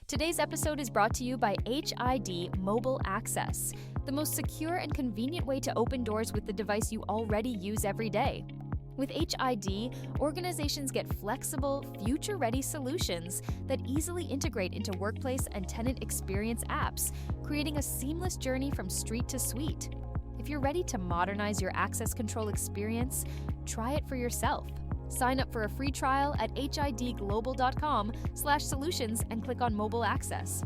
Today's episode is brought to you by HID Mobile Access, the most secure and convenient way to open doors with the device you already use every day. With HID, organizations get flexible, future-ready solutions that easily integrate into workplace and tenant experience apps, creating a seamless journey from street to suite. If you're ready to modernize your access control experience, try it for yourself. Sign up for a free trial at hidglobal.com/solutions and click on Mobile Access.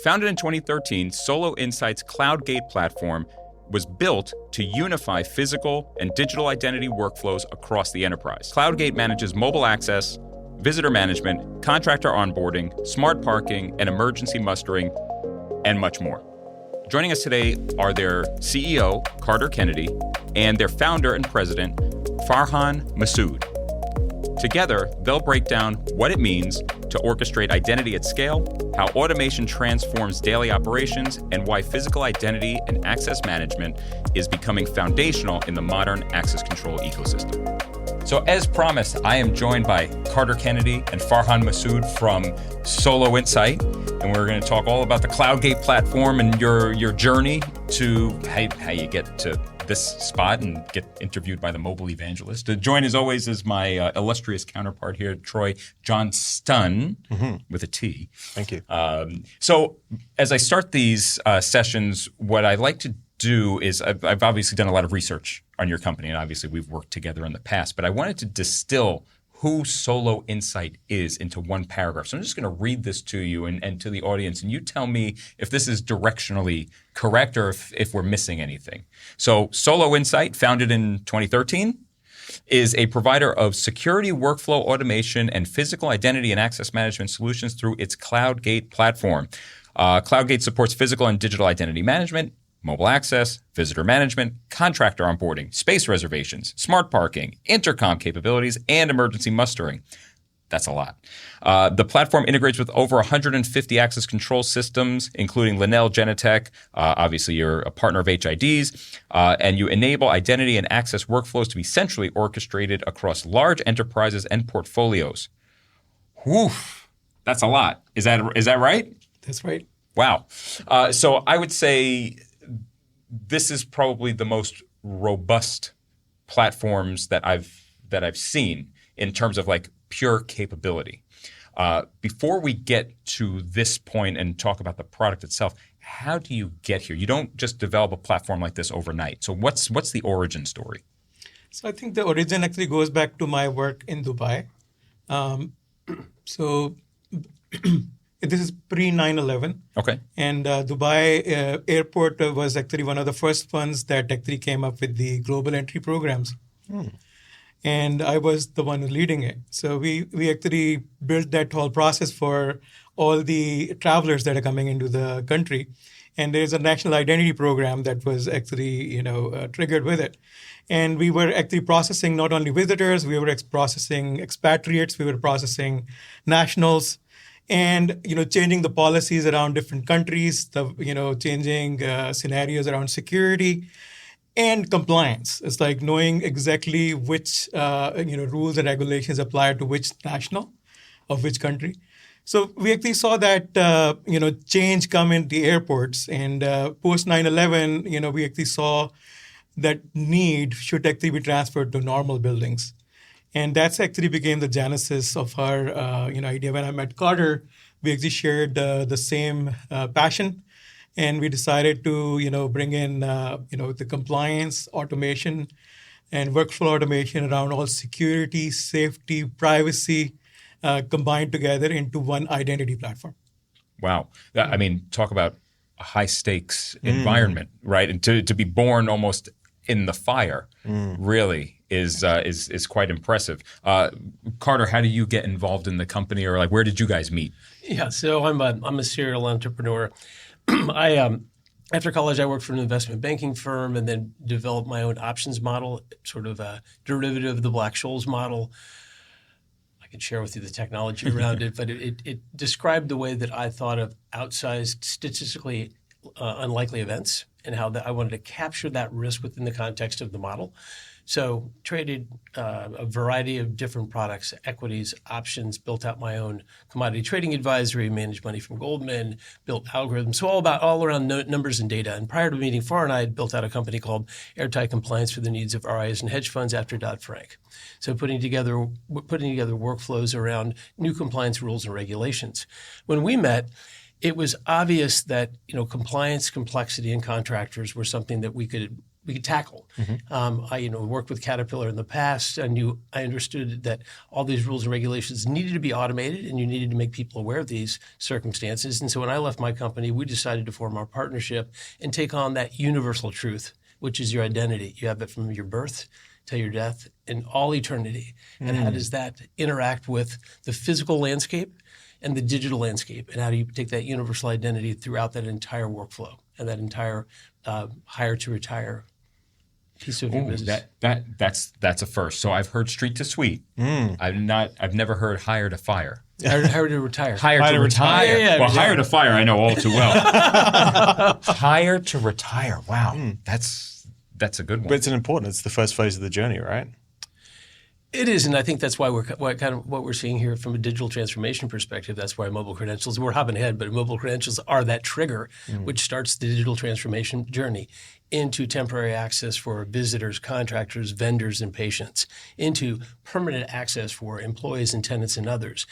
Founded in 2013, SoloInsight's CloudGate platform was built to unify physical and digital identity workflows across the enterprise. CloudGate manages mobile access, visitor management, contractor onboarding, smart parking, and emergency mustering, and much more. Joining us today are their CEO, Carter Kennedy, and their founder and president, Farhan Massoud. Together, they'll break down what it means to orchestrate identity at scale, how automation transforms daily operations, and why physical identity and access management is becoming foundational in the modern access control ecosystem. So as promised, I am joined by Carter Kennedy and Farhan Massoud from SoloInsight, and we're going to talk all about the CloudGate platform and your journey to how you get to this spot and get interviewed by the mobile evangelist. To join, as always, is my illustrious counterpart here, Troy Johnston, with a T. Thank you. So as I start these sessions, what I like to do is I've obviously done a lot of research on your company, and obviously we've worked together in the past, but I wanted to distill who SoloInsight is into one paragraph. So I'm just going to read this to you and to the audience, and you tell me if this is directionally correct or if we're missing anything. So SoloInsight, founded in 2013, is a provider of security workflow automation and physical identity and access management solutions through its CloudGate platform. CloudGate supports physical and digital identity management, mobile access, visitor management, contractor onboarding, space reservations, smart parking, intercom capabilities, and emergency mustering. That's a lot. The platform integrates with over 150 access control systems, including Linnell Genetec. Obviously, you're a partner of HID's, and you enable identity and access workflows to be centrally orchestrated across large enterprises and portfolios. Whew, that's a lot. Is that right? That's right. Wow. So I would say this is probably the most robust platforms that I've seen in terms of like pure capability. Before we get to this point and talk about the product itself, how do you get here? You don't just develop a platform like this overnight. So what's the origin story? So I think the origin actually goes back to my work in Dubai. This is pre-9/11. Okay. And Dubai airport was actually one of the first ones that actually came up with the global entry programs. And I was the one leading it. So we actually built that whole process for all the travelers that are coming into the country. And there's a national identity program that was actually, triggered with it. And we were actually processing not only visitors, we were processing expatriates, we were processing nationals, and changing the policies around different countries, changing scenarios around security and compliance. It's like knowing exactly which rules and regulations apply to which national of which country. So we actually saw that change come in the airports, and post 9/11, we actually saw that need should actually be transferred to normal buildings. And that's actually became the genesis of our idea. When I met Carter, we actually shared the same passion, and we decided to bring in the compliance, automation, and workflow automation around all security, safety, privacy combined together into one identity platform. Wow, I mean, talk about a high stakes environment, right? And to be born almost in the fire, really. Is quite impressive. Carter, how do you get involved in the company, or like where did you guys meet? Yeah, so I'm a serial entrepreneur. After college, I worked for an investment banking firm and then developed my own options model, sort of a derivative of the Black-Scholes model. I can share with you the technology around it, but it described the way that I thought of outsized, statistically unlikely events and how I wanted to capture that risk within the context of the model. So traded a variety of different products, equities, options, built out my own commodity trading advisory, managed money from Goldman, built algorithms. So all around numbers and data. And prior to meeting Farhan, I had built out a company called Airtight Compliance for the needs of RIAs and hedge funds after Dodd-Frank. So putting together workflows around new compliance rules and regulations. When we met, it was obvious that compliance, complexity, and contractors were something that we could tackle. I worked with Caterpillar in the past. I understood that all these rules and regulations needed to be automated, and you needed to make people aware of these circumstances. And so when I left my company, we decided to form our partnership and take on that universal truth, which is your identity. You have it from your birth till your death in all eternity. And how does that interact with the physical landscape and the digital landscape? And how do you take that universal identity throughout that entire workflow and that entire hire to retire piece of your business? That's a first. So I've heard street to suite. I've never heard hire to fire. Hire to retire. Hire to retire. Yeah, well, hire to fire I know all too well. Hire to retire. Wow. That's a good one. But it's the first phase of the journey, right? It is, and I think that's why what we're seeing here from a digital transformation perspective. That's why mobile credentials, we're hopping ahead, but mobile credentials are that trigger which starts the digital transformation journey into temporary access for visitors, contractors, vendors, and patients, into permanent access for employees and tenants and others,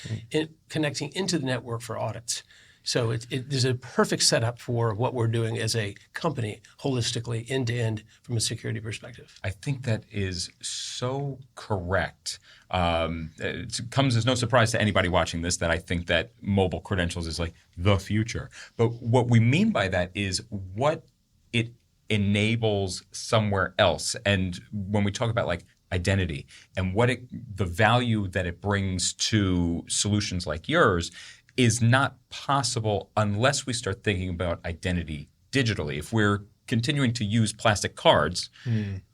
connecting into the network for audits. So there's a perfect setup for what we're doing as a company, holistically, end-to-end, from a security perspective. I think that is so correct. It comes as no surprise to anybody watching this that I think that mobile credentials is like the future. But what we mean by that is what it enables somewhere else. And when we talk about like identity and the value that it brings to solutions like yours, is not possible unless we start thinking about identity digitally. If we're continuing to use plastic cards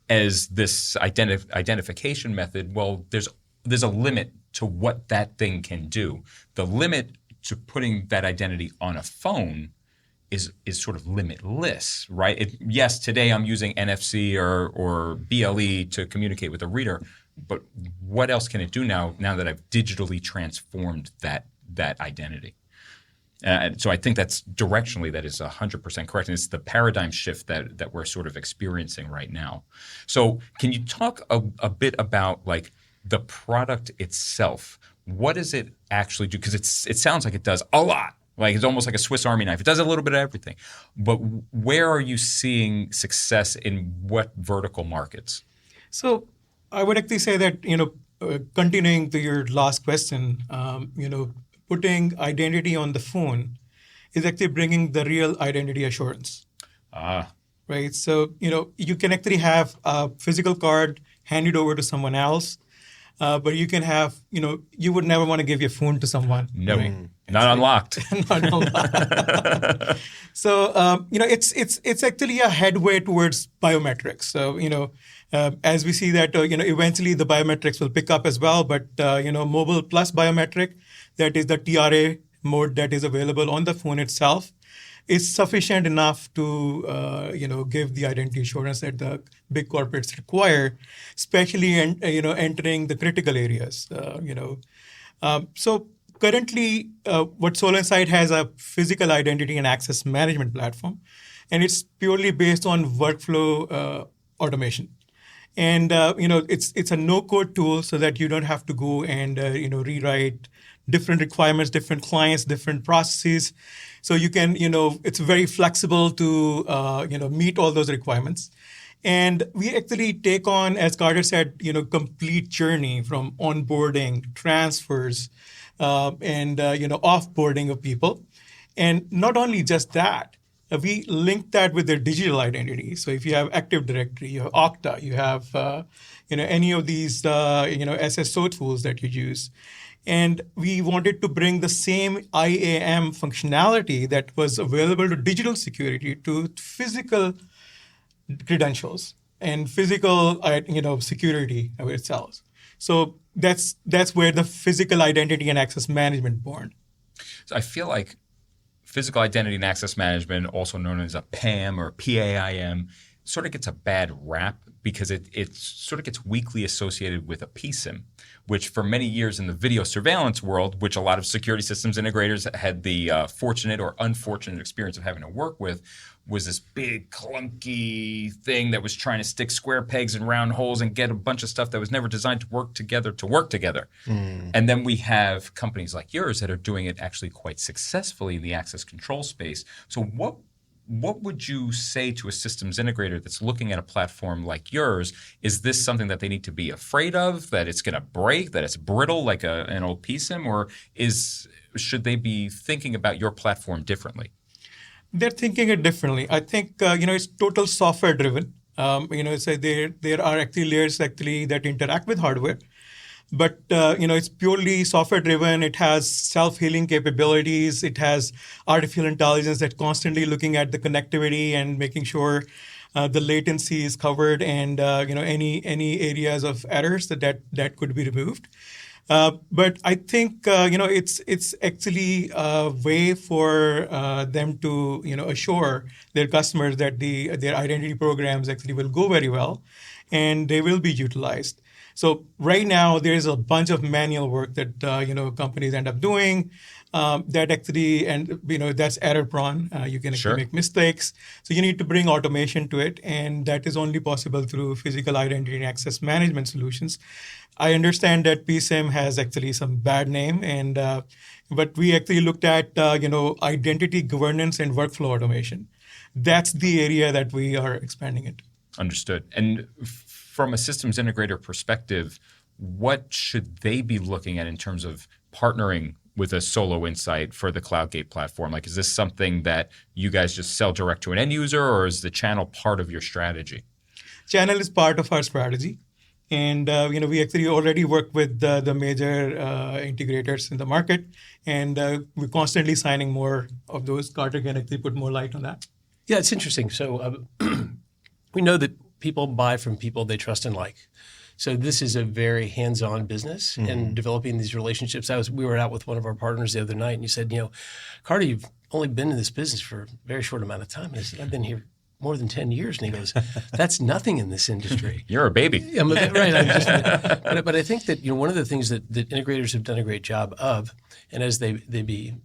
as this identification method, well, there's a limit to what that thing can do. The limit to putting that identity on a phone is sort of limitless, right? Yes, today I'm using NFC or BLE to communicate with a reader, but what else can it do now that I've digitally transformed that identity? So I think that's directionally that is 100% correct, and it's the paradigm shift that we're sort of experiencing right now. So can you talk a bit about like the product itself? What does it actually do? Because it sounds like it does a lot. Like it's almost like a Swiss Army knife. It does a little bit of everything. But where are you seeing success in what vertical markets? So I would actually say that, continuing to your last question, putting identity on the phone is actually bringing the real identity assurance. Right? So, you can actually have a physical card handed over to someone else, but you can have, you would never want to give your phone to someone. No, right? not unlocked. Not unlocked. So, it's actually a headway towards biometrics. So, as we see that, eventually the biometrics will pick up as well. But, mobile plus biometric, that is the TRA mode that is available on the phone itself, is sufficient enough to, give the identity assurance that the big corporates require, especially, entering the critical areas, So currently, what SoloInsight has a physical identity and access management platform, and it's purely based on workflow automation. And, it's a no-code tool so that you don't have to go and, rewrite different requirements, different clients, different processes. So you can, it's very flexible to, meet all those requirements. And we actually take on, as Carter said, complete journey from onboarding, transfers, and, offboarding of people. And not only just that, we link that with their digital identity. So if you have Active Directory, you have Okta, you have, any of these, SSO tools that you use. And we wanted to bring the same IAM functionality that was available to digital security to physical credentials and physical, security of itself. So that's where the physical identity and access management born. So I feel like physical identity and access management, also known as a PAM or PAIM, sort of gets a bad rap because it sort of gets weakly associated with a PSIM, which for many years in the video surveillance world, which a lot of security systems integrators had the fortunate or unfortunate experience of having to work with, was this big clunky thing that was trying to stick square pegs in round holes and get a bunch of stuff that was never designed to work together. And then we have companies like yours that are doing it actually quite successfully in the access control space. So what would you say to a systems integrator that's looking at a platform like yours? Is this something that they need to be afraid of, that it's going to break, that it's brittle like an old PSIM, or should they be thinking about your platform differently? They're thinking it differently. I think it's total software driven. So there are actually layers that interact with hardware, but it's purely software driven. It has self-healing capabilities. It has artificial intelligence that's constantly looking at the connectivity and making sure the latency is covered, and any areas of errors that could be removed. But I think it's actually a way for them to assure their customers that their identity programs actually will go very well, and they will be utilized. So right now there is a bunch of manual work that companies end up doing that actually, and that's error prone. You can actually make mistakes. So you need to bring automation to it, and that is only possible through physical identity and access management solutions. I understand that PSIM has actually some bad name, but we actually looked at identity governance and workflow automation. That's the area that we are expanding into. Understood. And from a systems integrator perspective, what should they be looking at in terms of partnering with a SoloInsight for the CloudGate platform? Like, is this something that you guys just sell direct to an end user, or is the channel part of your strategy? Channel is part of our strategy. And we actually already work with the major integrators in the market, and we're constantly signing more of those. Carter can actually put more light on that. Yeah, it's interesting. So we know that people buy from people they trust and like. So this is a very hands-on business, and developing these relationships. We were out with one of our partners the other night, and he said, Carter, you've only been in this business for a very short amount of time. And I said, I've been here more than 10 years. And he goes, that's nothing in this industry. You're a baby. Yeah, right. But I think that one of the things that integrators have done a great job of, and as they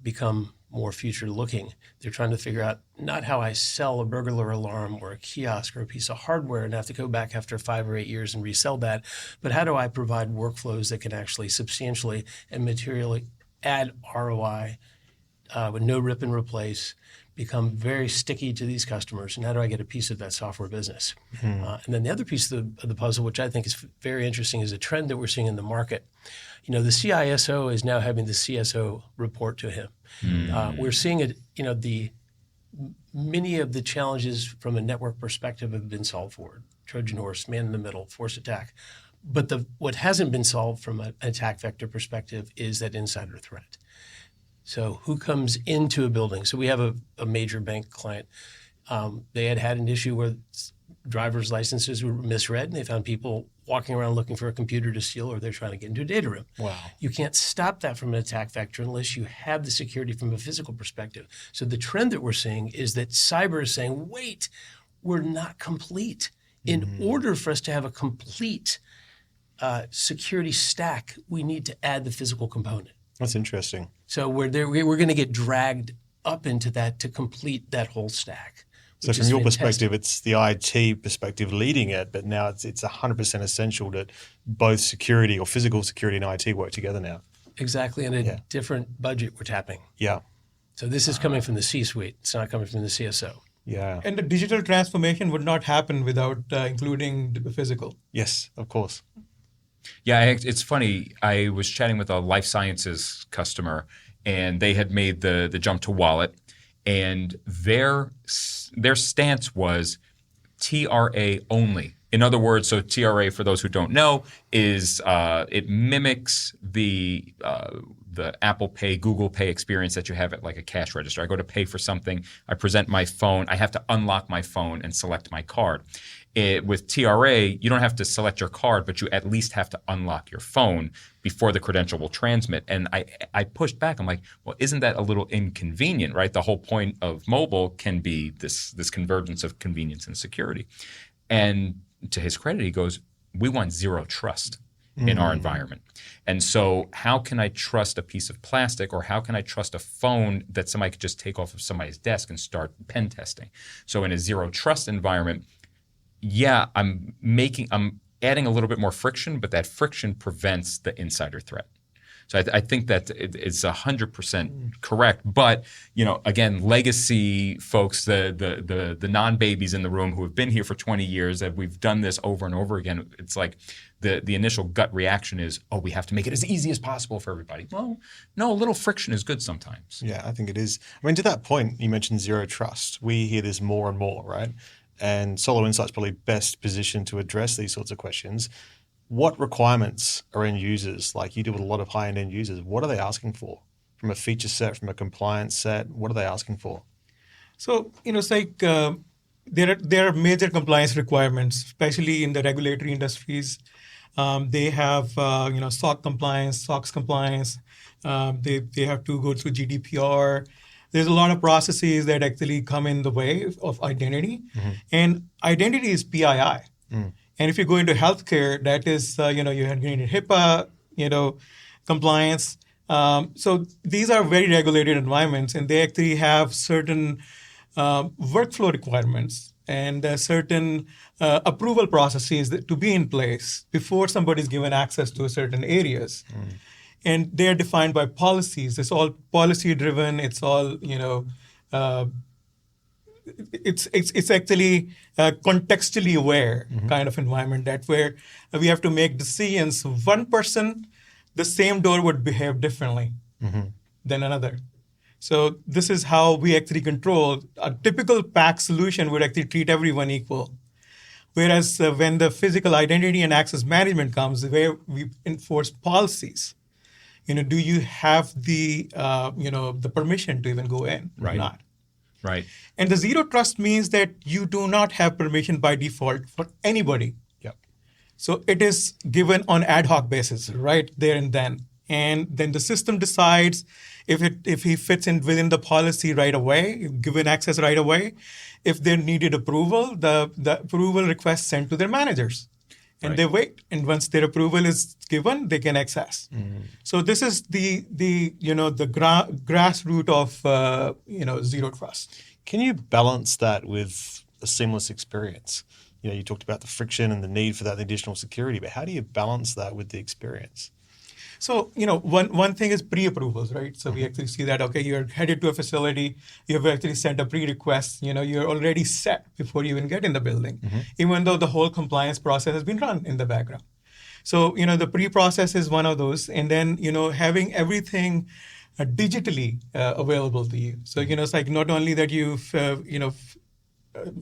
become more future looking, they're trying to figure out not how I sell a burglar alarm or a kiosk or a piece of hardware and have to go back after 5 or 8 years and resell that, but how do I provide workflows that can actually substantially and materially add ROI with no rip and replace, become very sticky to these customers, and how do I get a piece of that software business? And then the other piece of the puzzle, which I think is very interesting, is a trend that we're seeing in the market. The CISO is now having the CSO report to him. We're seeing it. Many of the challenges from a network perspective have been solved for it. Trojan horse, man in the middle, force attack. But what hasn't been solved from an attack vector perspective is that insider threat. So who comes into a building? So we have a major bank client. They had an issue where driver's licenses were misread, and they found people walking around looking for a computer to steal, or they're trying to get into a data room. Wow. You can't stop that from an attack vector unless you have the security from a physical perspective. So the trend that we're seeing is that cyber is saying, wait, we're not complete. In order for us to have a complete security stack, we need to add the physical component. That's interesting. So we're going to get dragged up into that to complete that whole stack. So from your perspective, it's the IT perspective leading it, but now it's 100% essential that both security or physical security and IT work together now. Exactly, and a different budget we're tapping. Yeah. So this is coming from the C-suite. It's not coming from the CSO. Yeah. And the digital transformation would not happen without including the physical. Yes, of course. Yeah, it's funny. I was chatting with a life sciences customer, and they had made the jump to wallet, and their stance was TRA only In other words, so TRA, for those who don't know, is it mimics the Apple Pay, Google Pay experience that you have at like a cash register. I go to pay for something, I present my phone, I have to unlock my phone and select my card. With TRA, you don't have to select your card, but you at least have to unlock your phone before the credential will transmit. And I pushed back. I'm like, well, isn't that a little inconvenient, right? The whole point of mobile can be this convergence of convenience and security. And to his credit, he goes, we want zero trust in our environment. And so how can I trust a piece of plastic, or how can I trust a phone that somebody could just take off of somebody's desk and start pen testing? So in a zero trust environment, yeah, I'm adding a little bit more friction, but that friction prevents the insider threat. So I think that it's 100% correct. But again, legacy folks, the non-babies in the room who have been here for 20 years, that we've done this over and over again. It's like the initial gut reaction is, oh, we have to make it as easy as possible for everybody. Well, no, a little friction is good sometimes. Yeah, I think it is. I mean, to that point, you mentioned zero trust. We hear this more and more, right? And SoloInsight's probably best positioned to address these sorts of questions. What requirements are end users, like you deal with a lot of high-end end users, what are they asking for from a feature set, from a compliance set? What are they asking for? So, it's like there are major compliance requirements, especially in the regulatory industries. They have, SOC compliance, SOX compliance. They have to go through GDPR. There's a lot of processes that actually come in the way of identity. And identity is PII. And if you go into healthcare, that is, you need HIPAA, compliance. So these are very regulated environments, and they actually have certain workflow requirements and certain approval processes to be in place before somebody is given access to certain areas. And they're defined by policies. It's all policy driven. It's all, it's actually contextually aware kind of environment, that where we have to make decisions. One person, the same door would behave differently than another. So this is how we actually control. A typical PAC solution would actually treat everyone equal. Whereas when the physical identity and access management comes, where we enforce policies, do you have the the permission to even go in or not? Right. And the zero trust means that you do not have permission by default for anybody. Yep. So it is given on ad hoc basis, right there and then. And then the system decides if he fits in within the policy right away, given access right away. If they needed approval, the approval request sent to their managers. And they wait. And once their approval is given, they can access. So this is the grassroots of zero trust. Can you balance that with a seamless experience? You talked about the friction and the need for that additional security, but how do you balance that with the experience? So, one thing is pre-approvals, right? So we actually see that, okay, you're headed to a facility, you have actually sent a pre-request, you're already set before you even get in the building, even though the whole compliance process has been run in the background. So, the pre-process is one of those. And then, having everything digitally available to you. So, it's like not only that you've,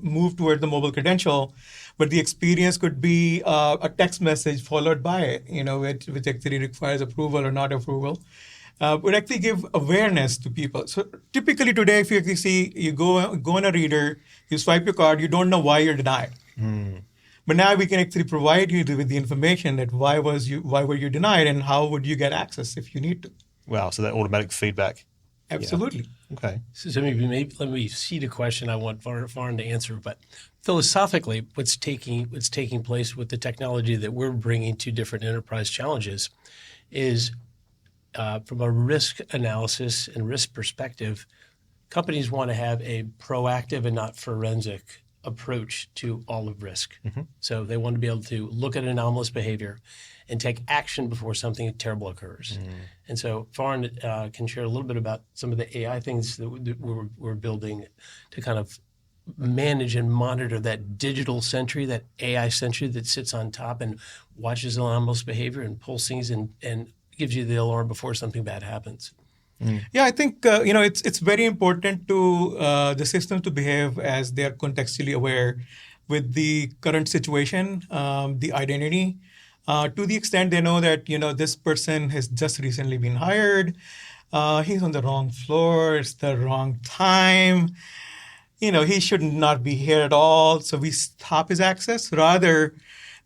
move toward the mobile credential, but the experience could be a text message followed by it, which actually requires approval or not approval, would actually give awareness to people. So typically today, if you actually see, you go on a reader, you swipe your card, you don't know why you're denied. But now we can actually provide you with the information that why were you denied, and how would you get access if you need to. Wow, so that automatic feedback. Absolutely. Yeah. Okay. So maybe let me seed a question I want Farhan to answer. But philosophically, what's taking place with the technology that we're bringing to different enterprise challenges is from a risk analysis and risk perspective, companies want to have a proactive and not forensic approach to all of risk. So they want to be able to look at anomalous behavior and take action before something terrible occurs. And so Farhan can share a little bit about some of the AI things that we're building to kind of manage and monitor that digital sentry, that AI sentry that sits on top and watches anomalous behavior and pulls things and gives you the alarm before something bad happens. Yeah, I think it's very important to the system to behave as they are contextually aware with the current situation, the identity, to the extent they know that, this person has just recently been hired. He's on the wrong floor. It's the wrong time. He should not be here at all. So we stop his access rather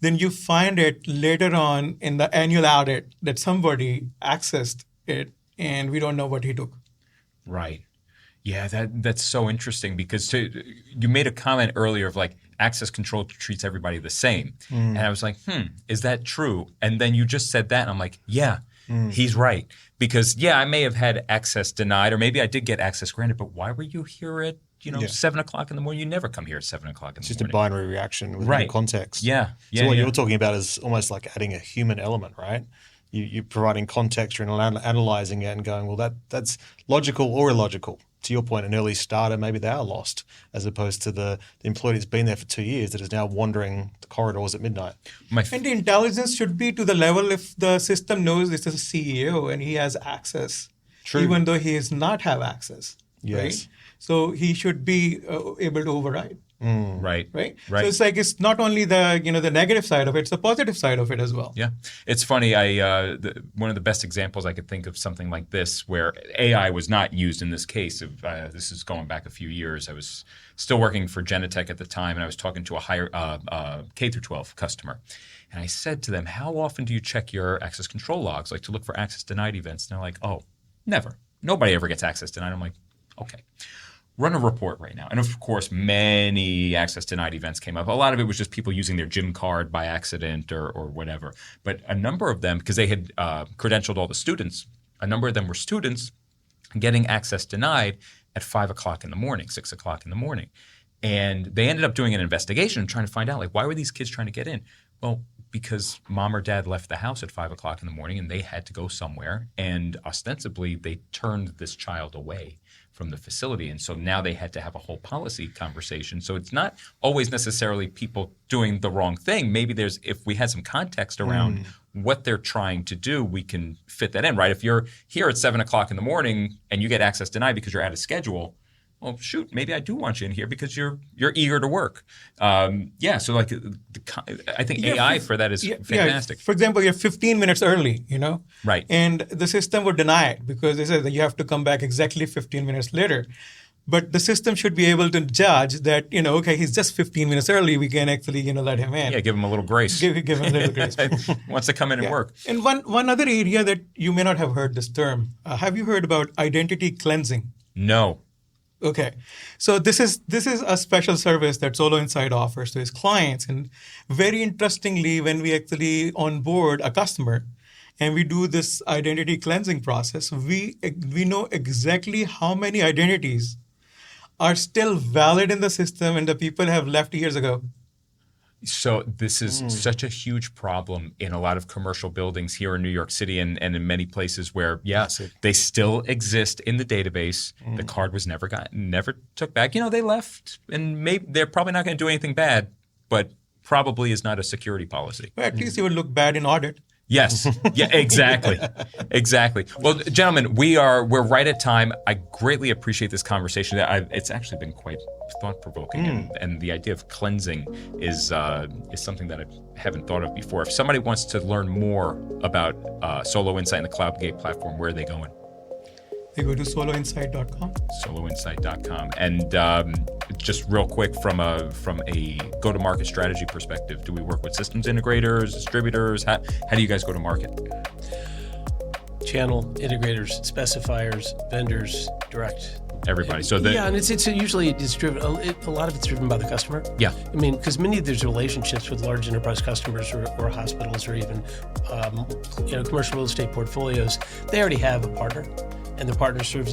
than you find it later on in the annual audit that somebody accessed it and we don't know what he took. Right. Yeah, that's so interesting because you made a comment earlier of like access control treats everybody the same. And I was like, is that true? And then you just said that and I'm like, yeah, he's right. Because I may have had access denied or maybe I did get access granted, but why were you here at 7 o'clock in the morning? You never come here at 7 o'clock in the morning. It's just a binary reaction with no context. Yeah. So what you're talking about is almost like adding a human element, right? You're providing context and analyzing it and going, well, that's logical or illogical. To your point, an early starter, maybe they are lost, as opposed to the employee that's been there for 2 years that is now wandering the corridors at midnight. And the intelligence should be to the level if the system knows this is a CEO and he has access, even though he does not have access. Yes. Right? So he should be able to override. Right. So it's like it's not only the the negative side of it; it's the positive side of it as well. Yeah, it's funny. One of the best examples I could think of something like this, where AI was not used in this case. This is going back a few years. I was still working for Genentech at the time, and I was talking to a higher K through 12 customer, and I said to them, "How often do you check your access control logs, like to look for access denied events?" And they're like, "Oh, never. Nobody ever gets access denied." I'm like, "Okay." Run a report right now. And of course, many access denied events came up. A lot of it was just people using their gym card by accident or whatever. But a number of them, because they had credentialed all the students, a number of them were students getting access denied at 5 o'clock in the morning, 6 o'clock in the morning. And they ended up doing an investigation and trying to find out, like, why were these kids trying to get in? Well, because mom or dad left the house at 5 o'clock in the morning and they had to go somewhere. And ostensibly, they turned this child away from the facility. And so now they had to have a whole policy conversation. So it's not always necessarily people doing the wrong thing. Maybe if we had some context around what they're trying to do, we can fit that in, right? If you're here at 7 o'clock in the morning and you get access denied because you're out of schedule, well, shoot, maybe I do want you in here because you're eager to work. So like I think AI for that is fantastic. For example, you're 15 minutes early, Right. And the system would deny it because they say that you have to come back exactly 15 minutes later. But the system should be able to judge that, okay, he's just 15 minutes early. We can actually, let him in. Yeah, give him a little grace. Give him a little grace. Wants to come in and work. And one other area that you may not have heard this term. Have you heard about identity cleansing? No. Okay, so this is a special service that SoloInsight offers to its clients. And very interestingly, when we actually onboard a customer and we do this identity cleansing process, we know exactly how many identities are still valid in the system and the people have left years ago. So this is such a huge problem in a lot of commercial buildings here in New York City and in many places where, they still exist in the database. The card was never took back. They left, and maybe they're probably not going to do anything bad, but probably is not a security policy. Well, at least it would look bad in audit. Yes. Yeah, exactly. Exactly. Well, gentlemen, we're right at time. I greatly appreciate this conversation. It's actually been quite thought-provoking, and the idea of cleansing is something that I haven't thought of before. If somebody wants to learn more about SoloInsight and the CloudGate platform, where are they going? They go to SoloInsight.com. SoloInsight.com. And just real quick, from a go-to-market strategy perspective, do we work with systems integrators, distributors? How do you guys go to market? Channel integrators, specifiers, vendors, direct. Everybody. So and it's usually driven. A lot of it's driven by the customer. Yeah. I mean, because many of these relationships with large enterprise customers or hospitals or even commercial real estate portfolios, they already have a partner, and the partner serves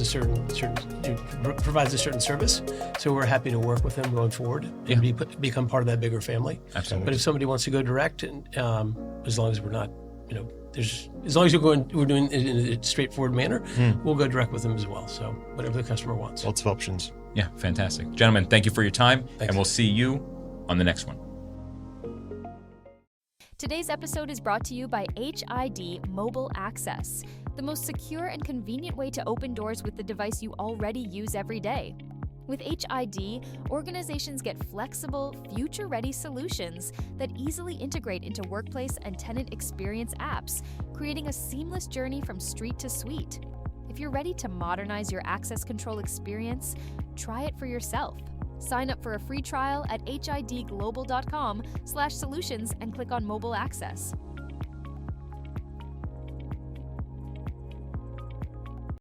provides a certain service. So we're happy to work with them going forward and become part of that bigger family. Absolutely. But if somebody wants to go direct, and as long as we're not, as long as we're doing it in a straightforward manner, we'll go direct with them as well. So whatever the customer wants. Lots of options. Yeah, fantastic. Gentlemen, thank you for your time, and we'll see you on the next one. Today's episode is brought to you by HID Mobile Access, the most secure and convenient way to open doors with the device you already use every day. With HID, organizations get flexible, future-ready solutions that easily integrate into workplace and tenant experience apps, creating a seamless journey from street to suite. If you're ready to modernize your access control experience, try it for yourself. Sign up for a free trial at hidglobal.com/solutions and click on Mobile Access.